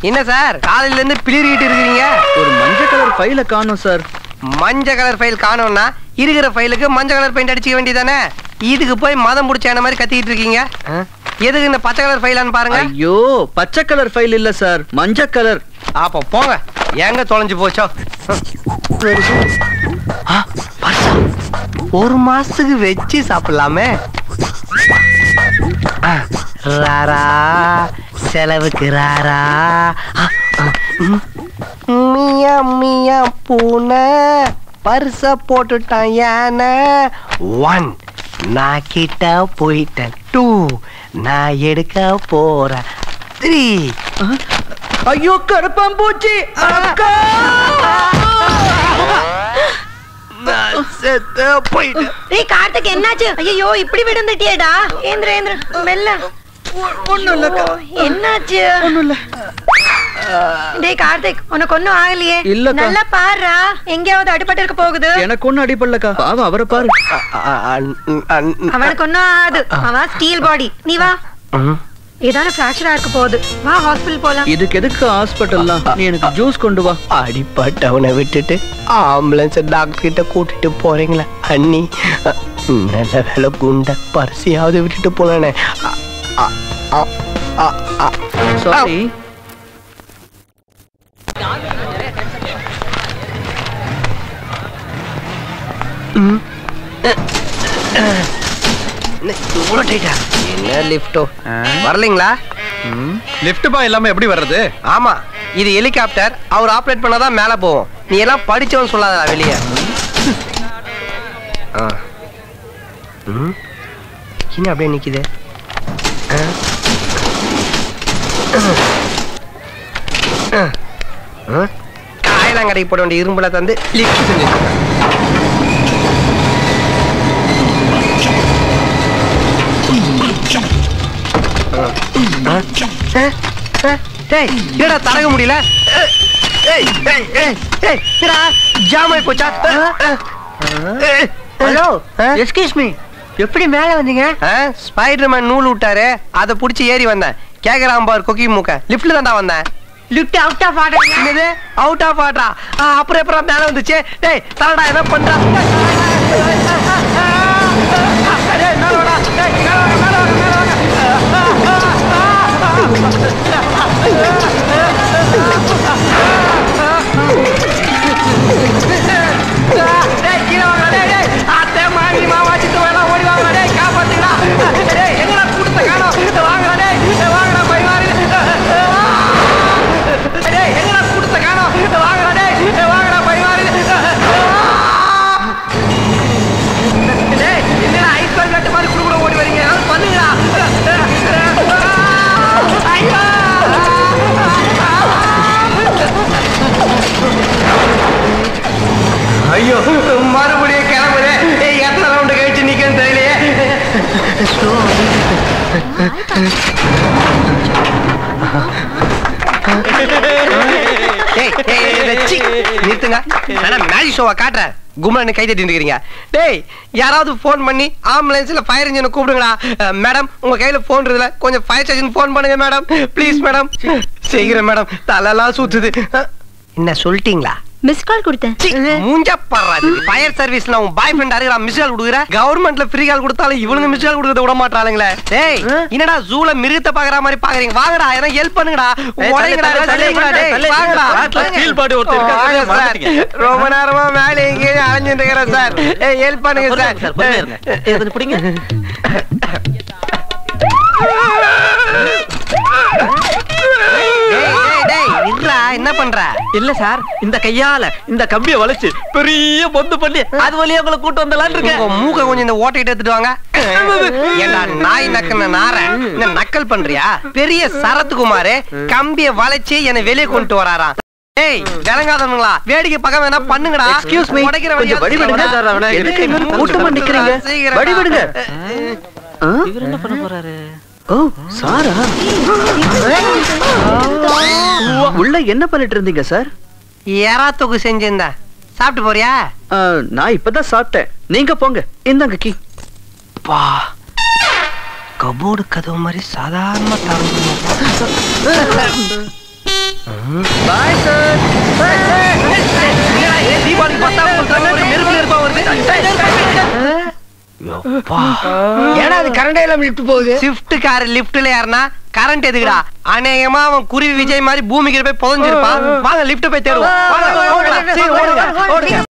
என்ன சார் காலையில இருந்து பிளிரிட்டு இருக்கீங்க? ஒரு மஞ்சள் கலர் ஃபைல காணோம் சார். மஞ்சள் கலர் ஃபைல் காணோம்னா இருக்கிற ஃபைலுக்கு மஞ்சள் கலர் பெயிண்ட் அடிச்சுக்க வேண்டியதானே? இதுக்கு போய் மதம் முடிச்ச என்ன மாதிரி கத்திட்டு இருக்கீங்க? எதுக்கு இந்த பச்சை கலர் ஃபைலான்னு பாருங்க. ஐயோ, பச்சை கலர் ஃபைல் இல்ல சார், மஞ்சள் கலர். அப்ப போங்க, எங்க தொலைஞ்சு போச்சோ. ஒரு மாசத்துக்கு வச்சு சாப்பிடலாமே. ராரா செலவுக்கு ராரா. மியா மியா பூனை பர்ச போட்டுட்டான் யானை. 1 நான் கிட்ட போயிட்டேன். 2 நான் எடுக்க போறேன். 3 ஐயோ கருப்பாம்பூச்சி அக்கா, நான் செத்து போயிட்டேன். டேய் கார்த்திக் என்னாச்சு? ஐயோ இப்படி விழுந்துட்டியேடா. ஏந்திர ஏந்திர மெல்ல. ஒண்ணும் இல்ல. என்னாச்சு? ஒண்ணும் இல்ல. டேய் கார்த்திக் உனக்கு ஒண்ணும் ஆகலையே? இல்லக்கா. நல்லா பாருடா, எங்கயாவது அடிபட்டு இருக்க போகுது. எனக்கு ஒண்ணும் அடிபடலக்கா. பாவம் அவரை பாரு. அவனுக்கு ஒண்ணும் ஆகாது, அவன் ஸ்டீல் பாடி. நீ வா, ஏதான ஃபிராக்சரா இருக்க போகுது. வா ஹாஸ்பிடல் போலாம். இதுக்கு எதுக்கு ஹாஸ்பிடல்லாம்? நீ எனக்கு ஜூஸ் கொண்டு வா. அடிப்பட்டவனை விட்டுட்டு ஆம்புலன்ஸ் டாக்டர் கிட்ட கூட்டிட்டு போறீங்களா அண்ணி? நல்ல வேலை குண்ட பரிசையாவது விட்டுட்டு போனானே. சாரி. என்ன லிஃப்டோ வரலீங்களா? லிஃப்ட் பா எல்லாமே எப்படி வர்றது? ஆமா, இது ஹெலிகாப்டர். அவர் ஆபரேட் பண்ணாதான் மேல போவோம். நீ எல்லாம் படிச்சவன் சொல்லாதடா வெளியே. என்ன அப்படியே நிக்குது? காயெல்லாம் கடைக்கு போட வேண்டிய இரும்புல தந்து லிஃப்ட் செஞ்சு. என்னடா தரக முடியல? ஜாம் ஆயி போச்சா? ஹலோ எக்ஸ்கியூஸ் மீ, எப்படி மேல வந்தீங்க? ஸ்பைடர்மேன் நூல் விட்டாரு, அதை புடிச்சு ஏறி வந்தேன். கேக்குறான் பாரு கொக்கி மூக்க. லிப்ட்ல தான்டா வந்தேன். Lift out of order. என்னது அவுட் ஆஃப் ஆர்டரா? அப்புறம் எப்பறம் மேல வந்துச்சு? டேய் தரடா, என்ன பண்றா? ஐயோ மறுபடியும் கிளம்புது. எத்தனை ரவுண்டு கழிச்சு நிக்கன்னு தெரியலையே. நிறுத்துங்க, மேஜிக் ஷோவா காட்டுறேன். கும்பலன்னு கை தட்டி இருக்கிறீங்க. டேய் யாராவது போன் பண்ணி ஆம்புலன்ஸ்ல ஃபயர் இன்ஜினை கூப்பிடுங்களா. மேடம் உங்க கையில போன் இருக்குல்ல, கொஞ்சம் ஃபயர் ஸ்டேஷன் போன் பண்ணுங்க மேடம், ப்ளீஸ் மேடம். செய்கிறேன் மேடம், தலையெல்லாம் சுத்துது. என்ன சொல்லிட்டீங்களா? மிஸ் கால் கொடுத்தேன். மூஞ்ச பர்றாது. ஃபயர் சர்வீஸ்ல உன் பாய் ஃப்ரெண்ட் அருகா மிஸ் கால் கொடுக்குற. கவர்மெண்ட்ல ஃப்ரீ கால் கொடுத்தாலும் இவனுங்க மிஸ் கால் கொடுக்கறத விட மாட்டாங்களே. டேய் என்னடா ஜூல மிருகத்தை பாக்குற மாதிரி பாக்குறீங்க? வாங்கடா, என்ன ஹெல்ப் பண்ணுங்கடா. உடைங்கடா, தள்ளிங்கடா. டேய் வாங்கடா. ஸ்டீல் பாடி ஒருத்தர் இருக்காரு, மாட்டிங்க. ரொம்ப நேரமா மேலே இங்கே அலைஞ்சிட்டு இருக்கறேன் சார். ஏய் ஹெல்ப் பண்ணுங்க சார். சார் பொறுமையா இருங்க. கொஞ்சம் பிடிங்க. என்ன பண்ற? இல்ல சார், இந்த கையால இந்த கம்பியை வளைச்சு பெரிய பொந்து பண்ணி அது வழியா உங்களை கூட்டு வந்தலான்னு இருக்கேன். உங்க மூக்க கொஞ்சம் இந்த ஓட்டையிட்டு எடுத்துட்டு வாங்க. ஏண்டா நாய் நக்கன நார என்ன நக்கல் பண்றியா? பெரிய சரத்குமார் கம்பியை வளைச்சு என்ன வெளியே கொண்டு வராராம். ஏய் விளங்காதவங்களா, வேடிக்கை பக்கம் வேணா பண்ணுங்கடா. எக்ஸ்கியூஸ் மீ, கொஞ்சம் வடி விடுங்க சார். அவனை எதுக்கு இங்க கூட்டமா நிக்கிறீங்க? வடி விடுங்க. இவர் என்ன பண்ண போறாரு? ஓ சாரா, உள்ள என்ன பண்ணிட்டு இருந்தீங்க சார்? எறா தொகு செஞ்சிருந்தேன். சாப்பிட்டு போறியா? நான் இப்பதான் சாப்பிட்டேன். நீங்க போங்க, இந்தாங்க கீ. பா கபோர்டு கதவு மாதிரி சாதாரணமா தாங்க. Bye sir. தீபாவளி நெருப்பு நெருப்பா வருது. ஏன்னா அது கரண்டே எல்லாம் லிஃப்ட் போகுது. ஷிஃப்ட் கார் லிஃப்ட்ல யாருன்னா கரண்ட் எதுக்குடா? அநேகமா அவன் குருவி விஜய் மாதிரி பூமிக்கு போய் புதஞ்சிருப்பான். வாங்க லிஃப்ட் போய் தேடுவோம். வாங்க, ஓடுங்க, சீக்கிரம் ஓடுங்க, ஓடுங்க.